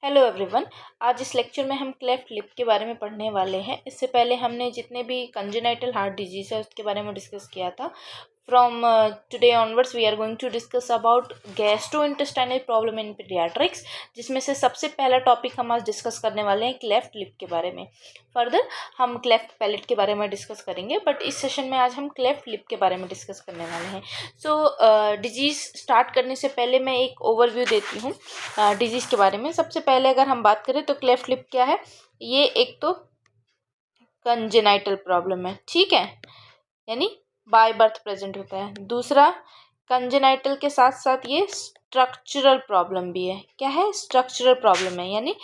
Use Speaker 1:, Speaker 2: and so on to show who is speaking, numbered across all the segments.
Speaker 1: Hello everyone. आज इस lecture में हम क्लेफ्ट लिप के बारे में पढ़ने वाले हैं। इससे पहले हमने जितने भी कंजेनाइटल हार्ट डिजीज है उसके बारे में डिस्कस किया था। From today onwards we are going to discuss about gastrointestinal problem in paediatrics, जिसमें से सबसे पहला टॉपिक हम आज डिस्कस करने वाले हैं क्लेफ्ट लिप के बारे में। फर्दर हम क्लेफ्ट पैलेट के बारे में डिस्कस करेंगे, बट इस सेशन में आज हम क्लेफ्ट लिप के बारे में डिस्कस करने वाले हैं। सो डिजीज़ स्टार्ट करने से पहले मैं एक ओवरव्यू देती हूँ डिजीज़ के बारे में। सबसे पहले अगर हम बात करें तो क्लेफ्ट लिप क्या है, ये एक तो कंजेनाइटल प्रॉब्लम है, ठीक है, यानी बाय बर्थ प्रेजेंट होता है। दूसरा, कंजेनाइटल के साथ साथ ये स्ट्रक्चरल प्रॉब्लम भी है। क्या है? स्ट्रक्चरल प्रॉब्लम है, यानी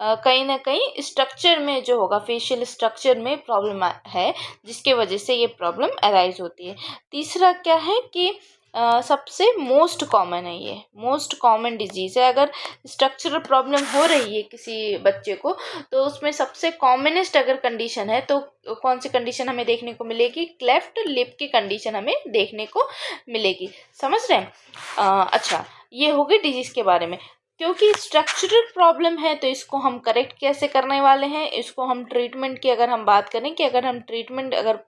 Speaker 1: कहीं ना कहीं स्ट्रक्चर में जो होगा, फेशियल स्ट्रक्चर में प्रॉब्लम है, जिसके वजह से ये प्रॉब्लम अराइज होती है। तीसरा क्या है कि सबसे मोस्ट कॉमन है, ये मोस्ट कॉमन डिजीज़ है। अगर स्ट्रक्चरल प्रॉब्लम हो रही है किसी बच्चे को, तो उसमें सबसे कॉमनेस्ट अगर कंडीशन है तो कौन सी कंडीशन हमें देखने को मिलेगी? क्लेफ्ट लिप की कंडीशन हमें देखने को मिलेगी। समझ रहे हैं? अच्छा, ये हो गई डिजीज़ के बारे में। क्योंकि स्ट्रक्चरल प्रॉब्लम है तो इसको हम करेक्ट कैसे करने वाले हैं, इसको हम ट्रीटमेंट की अगर हम बात करें कि अगर हम ट्रीटमेंट अगर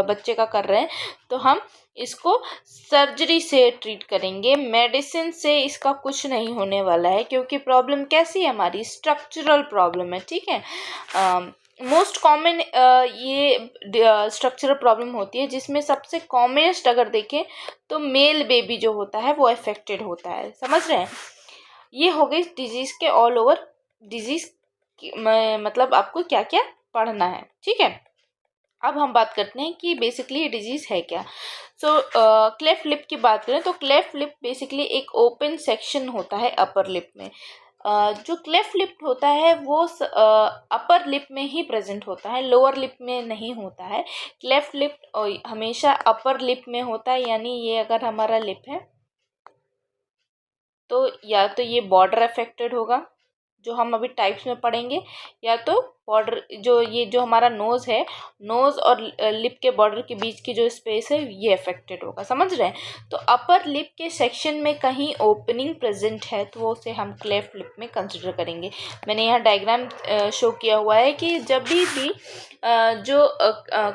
Speaker 1: बच्चे का कर रहे हैं तो हम इसको सर्जरी से ट्रीट करेंगे। मेडिसिन से इसका कुछ नहीं होने वाला है, क्योंकि प्रॉब्लम कैसी है हमारी? स्ट्रक्चरल प्रॉब्लम है, ठीक है। मोस्ट कॉमन ये स्ट्रक्चरल प्रॉब्लम होती है, जिसमें सबसे कॉमनेस्ट अगर देखें तो मेल बेबी जो होता है वो अफेक्टेड होता है। समझ रहे हैं? ये हो गई डिजीज़ के ऑल ओवर डिजीज़ मतलब आपको क्या क्या पढ़ना है, ठीक है। अब हम बात करते हैं कि बेसिकली ये डिजीज़ है क्या। सो क्लेफ्ट लिप की बात करें तो क्लेफ्ट लिप बेसिकली एक ओपन सेक्शन होता है अपर लिप में। जो क्लेफ्ट लिप होता है वो अपर लिप में ही प्रेजेंट होता है, लोअर लिप में नहीं होता है। क्लेफ्ट लिप हमेशा अपर लिप में होता है, यानी ये अगर हमारा लिप है तो या तो ये बॉर्डर अफेक्टेड होगा, जो हम अभी टाइप्स में पढ़ेंगे, या तो बॉर्डर जो हमारा नोज़ है, नोज़ और लिप के बॉर्डर के बीच की जो स्पेस है ये अफेक्टेड होगा। समझ रहे हैं? तो अपर लिप के सेक्शन में कहीं ओपनिंग प्रेजेंट है तो उसे हम क्लेफ्ट लिप में कंसिडर करेंगे। मैंने यहाँ डायग्राम शो किया हुआ है कि जब भी जो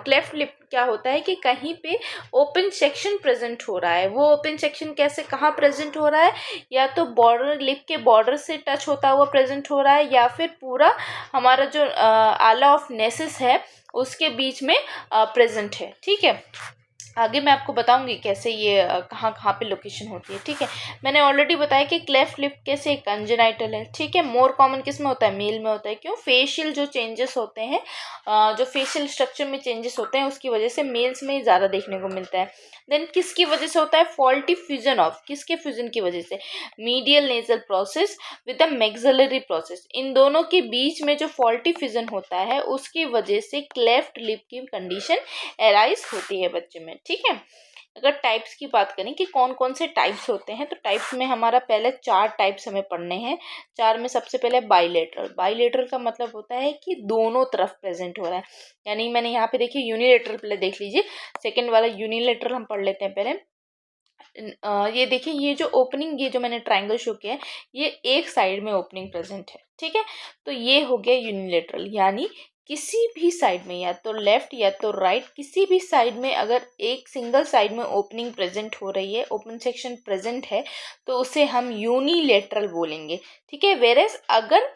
Speaker 1: क्लेफ्ट लिप क्या होता है कि कहीं पे ओपन सेक्शन प्रेजेंट हो रहा है। वो ओपन सेक्शन कैसे, कहाँ प्रेजेंट हो रहा है? या तो बॉर्डर, लिप के बॉर्डर से टच होता हुआ प्रेजेंट हो रहा है, या फिर पूरा हमारा जो आला ऑफ नेसिस है उसके बीच में प्रेजेंट है, ठीक है। आगे मैं आपको बताऊंगी कैसे ये कहाँ कहाँ पे लोकेशन होती है, ठीक है। मैंने ऑलरेडी बताया कि क्लेफ्ट लिप कैसे कंजेनाइटल है, ठीक है। मोर कॉमन किस में होता है? मेल में होता है। क्यों? फेशियल जो चेंजेस होते हैं, जो फेशियल स्ट्रक्चर में चेंजेस होते हैं उसकी वजह से मेल्स में ज़्यादा देखने को मिलता है। देन किसकी वजह से होता है? फॉल्टी फ्यूजन ऑफ, किसके फ्यूजन की वजह से? Medial nasal process with the maxillary process, इन दोनों के बीच में जो फॉल्टी फ्यूजन होता है उसकी वजह से क्लेफ्ट लिप की कंडीशन एराइज होती है बच्चे में, ठीक है। अगर टाइप्स की बात करें कि कौन कौन से टाइप्स होते हैं, तो टाइप्स में हमारा पहले 4 टाइप्स हमें पढ़ने हैं। 4 में सबसे पहले बाइलेटरल। बाइलेटरल का मतलब होता है कि दोनों तरफ प्रेजेंट हो रहा है, यानी मैंने यहाँ पे देखिए यूनिलेटरल पहले देख लीजिए, सेकेंड वाला यूनिलेटरल हम पढ़ लेते हैं पहले। ये देखिए, ये जो ओपनिंग, ये जो मैंने ट्राइंगल शो किया है, ये एक साइड में ओपनिंग प्रेजेंट है, ठीक है। तो ये हो गया यूनिलेटरल, यानी किसी भी साइड में, या तो लेफ्ट या तो राइट, किसी भी साइड में अगर एक सिंगल साइड में ओपनिंग प्रेजेंट हो रही है, ओपन सेक्शन प्रेजेंट है, तो उसे हम यूनिलेटरल बोलेंगे, ठीक है। वेरेस अगर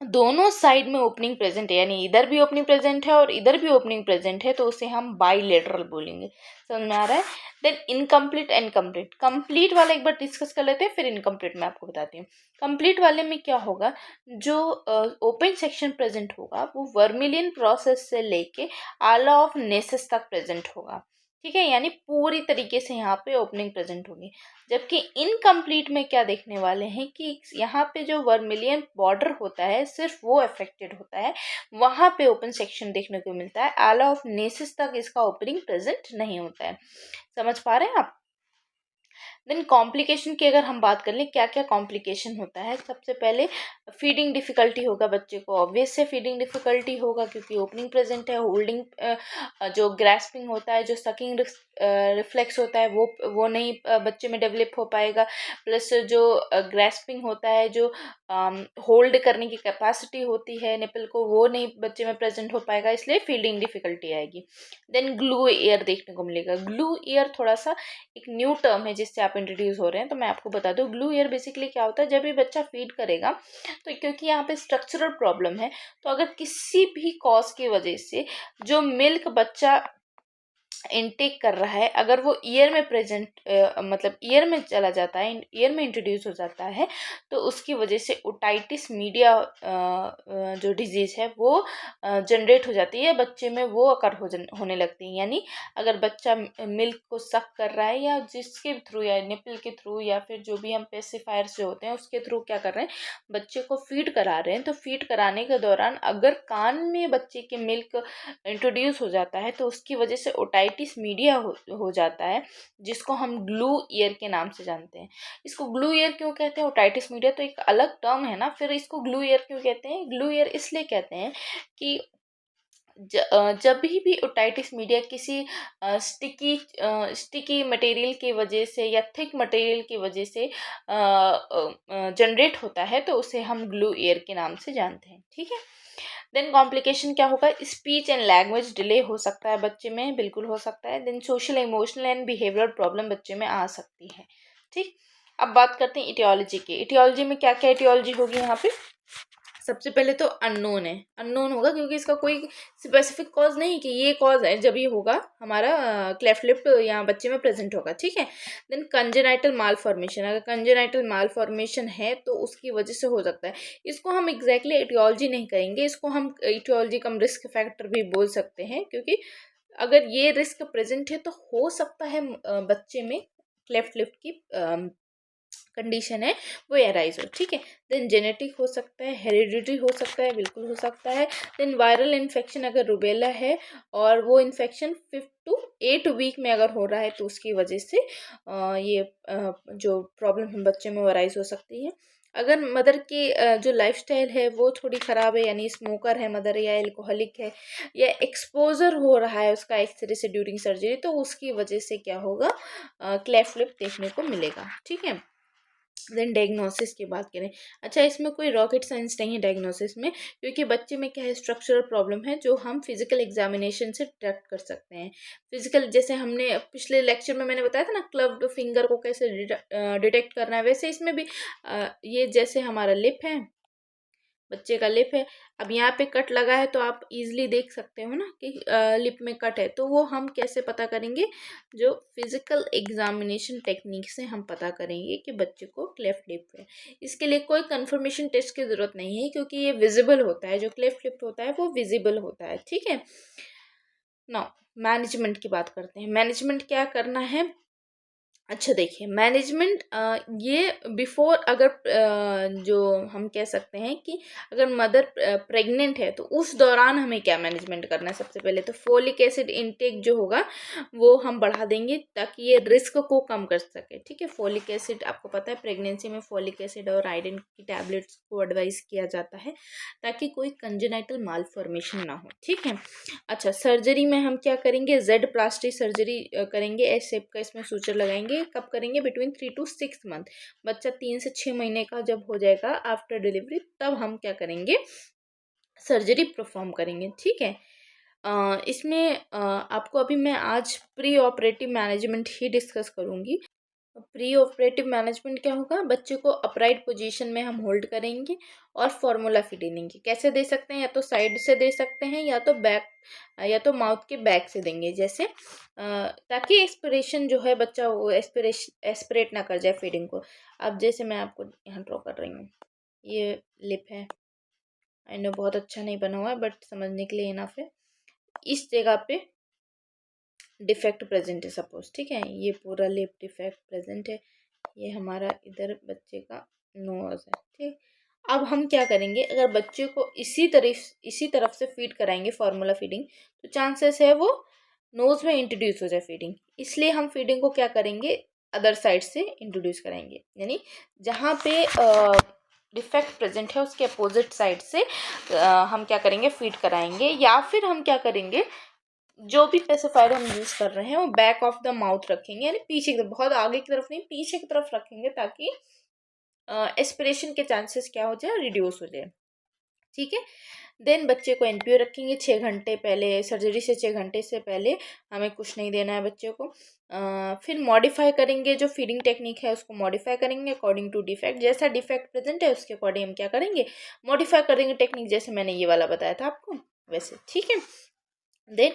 Speaker 1: दोनों साइड में ओपनिंग प्रेजेंट है, यानी इधर भी ओपनिंग प्रेजेंट है और इधर भी ओपनिंग प्रेजेंट है, तो उसे हम बाइलेटरल बोलेंगे। समझ में आ रहा है? Then incomplete and complete. Complete वाला एक बार डिस्कस कर लेते हैं, फिर इनकम्प्लीट मैं आपको बताती हूँ। कंप्लीट वाले में क्या होगा? जो ओपन सेक्शन प्रेजेंट होगा वो वर्मिलियन प्रोसेस से लेके आला ऑफ नेसेस तक प्रेजेंट होगा, ठीक है, यानी पूरी तरीके से यहाँ पे ओपनिंग प्रेजेंट होगी। जबकि इनकम्प्लीट में क्या देखने वाले हैं कि यहाँ पे जो वर्मिलियन बॉर्डर होता है सिर्फ वो अफेक्टेड होता है, वहाँ पे ओपन सेक्शन देखने को मिलता है, आला ऑफ नेसिस तक इसका ओपनिंग प्रेजेंट नहीं होता है। समझ पा रहे हैं आप? देन कॉम्प्लिकेशन की अगर हम बात कर लें, क्या क्या कॉम्प्लिकेशन होता है? सबसे पहले फीडिंग डिफ़िकल्टी होगा बच्चे को, ऑब्वियस से फीडिंग डिफ़िकल्टी होगा क्योंकि ओपनिंग प्रेजेंट है। होल्डिंग जो ग्रैस्पिंग होता है, जो सकिंग रिफ्लेक्स होता है वो नहीं बच्चे में डेवलप हो पाएगा। प्लस जो ग्रेस्पिंग होता है, जो होल्ड करने की कैपेसिटी होती है निपल को, वो नहीं बच्चे में प्रेजेंट हो पाएगा, इसलिए फीडिंग डिफिकल्टी आएगी। देन ग्लू ईयर देखने को मिलेगा। ग्लू ईयर थोड़ा सा एक न्यू टर्म है जिससे आप इंट्रोड्यूस हो रहे हैं, तो मैं आपको बता दूं ग्लू ईयर बेसिकली क्या होता है। जब भी बच्चा फीड करेगा तो क्योंकि यहाँ पे स्ट्रक्चरल प्रॉब्लम है, तो अगर किसी भी कॉज की वजह से जो मिल्क बच्चा इनटेक कर रहा है, अगर वो ईयर में प्रेजेंट मतलब ईयर में चला जाता है, ईयर में इंट्रोड्यूस हो जाता है, तो उसकी वजह से ओटाइटिस मीडिया जो डिजीज़ है वो जनरेट हो जाती है बच्चे में, वो अकर होने लगती है। यानी अगर बच्चा मिल्क को सक कर रहा है या जिसके थ्रू, या निपल के थ्रू, या फिर जो भी हम पेसिफायर्स जो होते हैं उसके थ्रू क्या कर रहे हैं, बच्चे को फीड करा रहे हैं, तो फीड कराने के दौरान अगर कान में बच्चे के मिल्क इंट्रोड्यूस हो जाता है तो उसकी वजह से ओटाइटिस मीडिया हो जाता है, जिसको हम ग्लू ईयर के नाम से जानते हैं। इसको ग्लू ईयर क्यों कहते हैं? ओटाइटिस मीडिया तो एक अलग टर्म है ना, फिर इसको ग्लू ईयर क्यों कहते हैं? ग्लू ईयर इसलिए कहते हैं कि जब भी ओटाइटिस मीडिया किसी स्टिकी मटेरियल की वजह से या थिक मटेरियल की वजह से जनरेट होता है, तो उसे हम ग्लू ईयर के नाम से जानते हैं। ठीक है। देन कॉम्प्लिकेशन क्या होगा? स्पीच एंड लैंग्वेज डिले हो सकता है बच्चे में, बिल्कुल हो सकता है। Then social, emotional and behavioural problem बच्चे में आ सकती है। ठीक। अब बात करते हैं इटियोलॉजी की। इटियोलॉजी में क्या क्या इटियोलॉजी होगी यहाँ पे? सबसे पहले तो अननोन है, अननोन होगा क्योंकि इसका कोई स्पेसिफिक कॉज नहीं कि ये कॉज है, जब ये होगा हमारा क्लेफ्ट लिप यहाँ बच्चे में प्रेजेंट होगा। ठीक है। देन कंजेनाइटल माल फॉर्मेशन, अगर कंजेनाइटल माल फॉर्मेशन है तो उसकी वजह से हो सकता है। इसको हम एग्जैक्टली एटियोलॉजी नहीं कहेंगे, इसको हम एटियोलॉजी कम रिस्क फैक्टर भी बोल सकते हैं, क्योंकि अगर ये रिस्क प्रेजेंट है तो हो सकता है बच्चे में क्लेफ्ट लिप की कंडीशन है वो एराइज हो। ठीक है। देन जेनेटिक हो सकता है, हेरिडिटी हो सकता है, बिल्कुल हो सकता है। देन वायरल इन्फेक्शन, अगर रुबेला है और वो इन्फेक्शन 5 to 8 वीक में अगर हो रहा है तो उसकी वजह से ये जो प्रॉब्लम है बच्चे में वो अराइज हो सकती है। अगर मदर की जो लाइफस्टाइल है वो थोड़ी ख़राब है, यानी स्मोकर है मदर, या एल्कोहलिक है, या एक्सपोजर हो रहा है उसका एक्सरे से ड्यूरिंग सर्जरी, तो उसकी वजह से क्या होगा, क्लेफ्ट लिप देखने को मिलेगा। ठीक है। देन डायग्नोसिस की बात करें। अच्छा, इसमें कोई रॉकेट साइंस नहीं है डायग्नोसिस में, क्योंकि बच्चे में क्या है, स्ट्रक्चरल प्रॉब्लम है जो हम फिजिकल एग्जामिनेशन से डिटेक्ट कर सकते हैं। फिजिकल, जैसे हमने पिछले लेक्चर में मैंने बताया था ना क्लव्ड फिंगर को कैसे डिटेक्ट करना है, वैसे इसमें भी ये जैसे हमारा लिप है, बच्चे का लिप है, अब यहाँ पे कट लगा है तो आप इजीली देख सकते हो ना कि लिप में कट है, तो वो हम कैसे पता करेंगे? जो फिजिकल एग्जामिनेशन टेक्निक से हम पता करेंगे कि बच्चे को क्लेफ्ट लिप है। इसके लिए कोई कंफर्मेशन टेस्ट की ज़रूरत नहीं है, क्योंकि ये विजिबल होता है, जो क्लेफ्ट लिप होता है वो विजिबल होता है। ठीक है। नाउ मैनेजमेंट की बात करते हैं। मैनेजमेंट क्या करना है? अच्छा देखिए, मैनेजमेंट ये बिफोर, अगर जो हम कह सकते हैं कि अगर मदर प्रेग्नेंट है तो उस दौरान हमें क्या मैनेजमेंट करना है? सबसे पहले तो फोलिक एसिड इनटेक जो होगा वो हम बढ़ा देंगे ताकि ये रिस्क को कम कर सके। ठीक है। फोलिक एसिड आपको पता है प्रेगनेंसी में फोलिक एसिड और आयरन की टैबलेट्स को एडवाइस किया जाता है ताकि कोई कंजेनाइटल माल फॉर्मेशन ना हो। ठीक है। अच्छा, सर्जरी में हम क्या करेंगे? जेड प्लास्टिक सर्जरी करेंगे, एस शेप का इसमें सूचर लगाएंगे। कब करेंगे? Between 3 to 6 month. बच्चा 3 से 6 महीने का जब हो जाएगा आफ्टर डिलीवरी, तब हम क्या करेंगे? सर्जरी परफॉर्म करेंगे। ठीक है। इसमें आपको अभी मैं आज प्री ऑपरेटिव मैनेजमेंट ही डिस्कस करूँगी। प्री ऑपरेटिव मैनेजमेंट क्या होगा? बच्चे को अपराइट पोजीशन में हम होल्ड करेंगे और फार्मूला फीडिंग देंगे। कैसे दे सकते हैं? या तो साइड से दे सकते हैं, या तो बैक, या तो माउथ के बैक से देंगे, जैसे ताकि एस्पिरेशन जो है बच्चा वो एस्पिरेट ना कर जाए फीडिंग को। अब जैसे मैं आपको यहाँ ड्रॉ कर रही हूँ, ये लिप है, आई नो बहुत अच्छा नहीं बना हुआ है बट समझने के लिए इनफ है। इस जगह पे डिफेक्ट प्रेजेंट है सपोज। ठीक है। ये पूरा लिप डिफेक्ट प्रेजेंट है, ये हमारा इधर बच्चे का नोज है। ठीक। अब हम क्या करेंगे? अगर बच्चे को इसी तरफ से फीड कराएंगे फार्मूला फीडिंग, तो चांसेस है वो नोज में इंट्रोड्यूस हो जाए फीडिंग, इसलिए हम फीडिंग को क्या करेंगे? अदर साइड से इंट्रोड्यूस कराएंगे, यानी जहाँ पे डिफेक्ट प्रेजेंट है उसके अपोजिट साइड से हम क्या करेंगे? फीड कराएंगे। या फिर हम क्या करेंगे? जो भी पेसिफायर हम यूज़ कर रहे हैं वो बैक ऑफ द माउथ रखेंगे, यानी पीछे की तरफ, बहुत आगे की तरफ नहीं, पीछे की तरफ रखेंगे, ताकि एस्पिरेशन के चांसेस क्या हो जाए, रिड्यूस हो जाए। ठीक है। देन बच्चे को एनपीओ रखेंगे 6 घंटे पहले, सर्जरी से 6 घंटे से पहले हमें कुछ नहीं देना है बच्चे को। फिर मॉडिफाई करेंगे, जो फीडिंग टेक्निक है उसको मॉडिफाई करेंगे अकॉर्डिंग टू डिफेक्ट, जैसा डिफेक्ट प्रेजेंट है उसके अकॉर्डिंग हम क्या करेंगे, मॉडिफाई करेंगे टेक्निक, जैसे मैंने ये वाला बताया था आपको वैसे। ठीक है। देन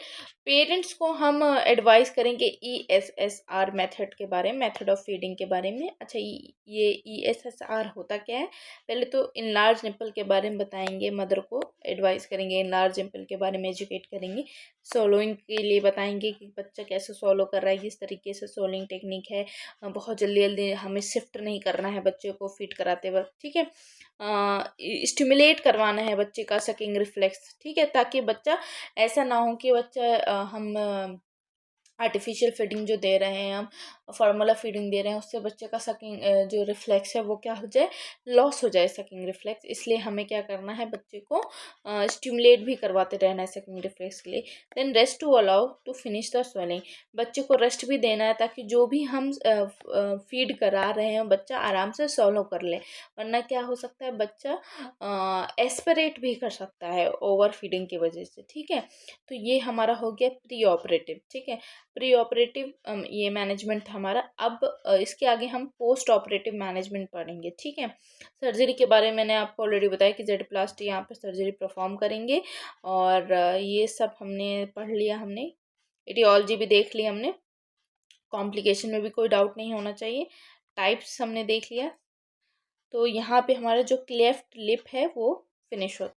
Speaker 1: पेरेंट्स को हम एडवाइस करेंगे ESSR मेथड के बारे में, मेथड ऑफ फीडिंग के बारे में। अच्छा, ये ESSR होता क्या है, पहले तो इनलार्ज निपल के बारे में बताएंगे, मदर को एडवाइस करेंगे, इनलार्ज निपल के बारे में एजुकेट करेंगे, सोलोइंग के लिए बताएंगे कि बच्चा कैसे सोलो कर रहा है, किस तरीके से सोलोइंग टेक्निक है। बहुत जल्दी जल्दी हमें शिफ्ट नहीं करना है बच्चे को फीड कराते वक्त। ठीक है। स्टिमुलेट करवाना है बच्चे का सकिंग रिफ्लेक्स। ठीक है, ताकि बच्चा ऐसा ना हो कि बच्चा हम आर्टिफिशियल फीडिंग जो दे रहे हैं, हम फार्मूला फीडिंग दे रहे हैं, उससे बच्चे का सकिंग जो रिफ्लेक्स है वो क्या हो जाए, लॉस हो जाए सकिंग रिफ्लेक्स। इसलिए हमें क्या करना है, बच्चे को स्टिमुलेट भी करवाते रहना है सकिंग रिफ्लेक्स के लिए। Then rest to allow to finish the swelling, बच्चे को रेस्ट भी देना है, ताकि जो भी हम फीड करा रहे हैं बच्चा आराम से सॉलो कर ले, वरना क्या हो सकता है, बच्चा एस्पिरेट भी कर सकता है ओवर फीडिंग की वजह से। ठीक है। तो ये हमारा हो गया प्री ऑपरेटिव। ठीक है, प्री ऑपरेटिव ये मैनेजमेंट था हमारा। अब इसके आगे हम पोस्ट ऑपरेटिव मैनेजमेंट पढ़ेंगे। ठीक है। सर्जरी के बारे में मैंने आपको ऑलरेडी बताया कि जेड प्लास्टी यहाँ पे सर्जरी परफॉर्म करेंगे, और ये सब हमने पढ़ लिया, हमने एटियोलॉजी भी देख ली हमने, कॉम्प्लिकेशन में भी कोई डाउट नहीं होना चाहिए, टाइप्स हमने देख लिया। तो यहाँ पे हमारा जो क्लेफ्ट लिप है वो फिनिश होता है।